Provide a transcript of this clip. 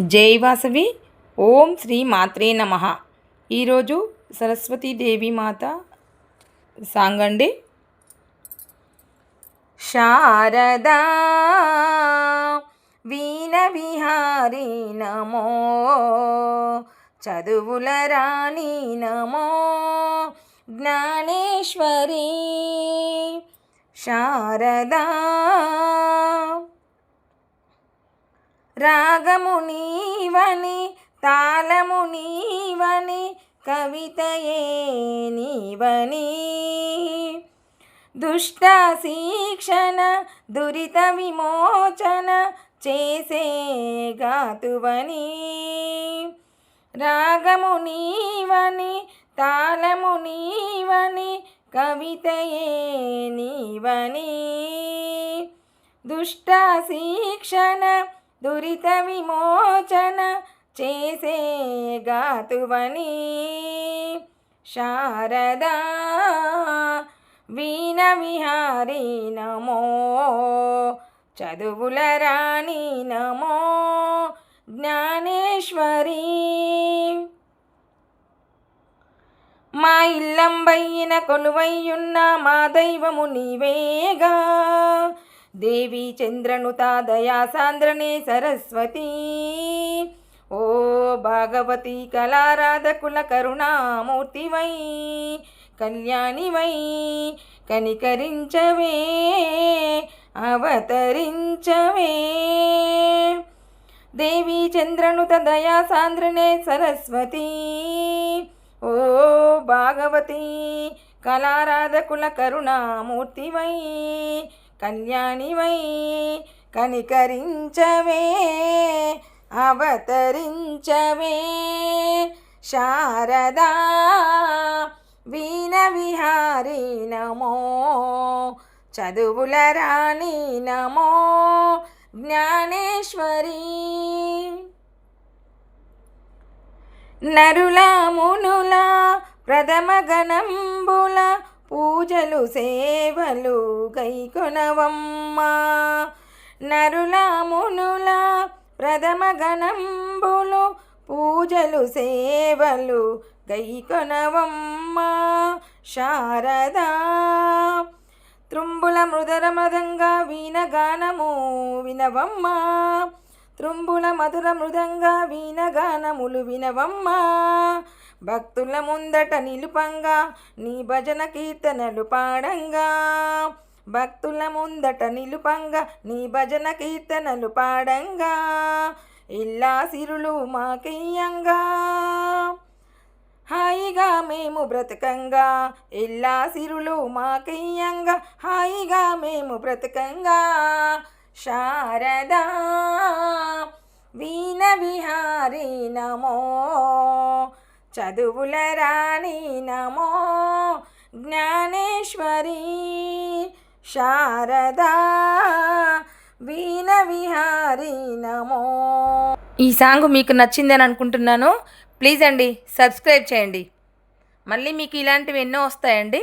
జై వాసవి. ఓం శ్రీ మాత్రే నమః. ఈరోజు సరస్వతీదేవి మాత సాంగండి. శారదా వీణ విహారీ నమో, చదువుల రాణి నమో, జ్ఞానేశ్వరి శారదా. రాగము నీవని, తాళము నీవని, కవితయే నీవని, దుష్ట శిక్షణ దురిత విమోచన చేసే గాతువని. రాగము నీవని, తాళము నీవని, కవితయే నీవని, దుష్ట శిక్షణ దురిత విమోచన చేసే గాతువని. శారదా వీణ విహారీ నమో, చదువుల రాణి నమో, జ్ఞానేశ్వరి. మా ఇల్లంబైన కొలువయ్యున్న మా దైవము నీవేగా, దేవి చంద్రనుత దయాసాంద్రనే సరస్వతి. ఓ భాగవతి కళారాధకుల కరుణామూర్తివై, కళ్యాణివై కనికరించవే, అవతరించవే. దేవి చంద్రనుత దయాసాంద్రనే సరస్వతి. ఓ భాగవతి కళారాధకుల కరుణామూర్తివై, కళ్యాణివై కనికరించవే, అవతరించవే. శారదా వీణ విహారీ నమో, చదువుల రాణి నమో, జ్ఞానేశ్వరి. నరుల మునుల ప్రథమ గణంబుల పూజలు సేవలు గైకొనవమ్మా. నరుల మునుల ప్రథమ గణంబులు పూజలు సేవలు గైకొనవమ్మా. శారదా త్రుంబుల మృదర మృదంగ వీణగానము వినవమ్మా. త్రుంబుల మధుర మృదంగ వీణగానములు వినవమ్మా. భక్తుల ముందట నిలుపంగా నీ భజన కీర్తనలు పాడంగా, భక్తుల ముందట నిలుపంగా నీ భజన కీర్తనలు పాడంగా, ఇల్లా సిరులు మాకయ్యంగా హాయిగా మేము బ్రతకంగా, ఇల్లా సిరులు మాకయ్యంగా హాయిగా మేము బ్రతకంగా. శారదా వీణ విహారీ నమో, చదువుల రాణి నమో, జ్ఞానేశ్వరి. శారదా వీణ విహారీ నమో. ఈ సాంగ్ మీకు నచ్చిందని అనుకుంటున్నాను. ప్లీజ్ అండి సబ్స్క్రైబ్ చేయండి. మళ్ళీ మీకు ఇలాంటివి ఎన్నో వస్తాయండి.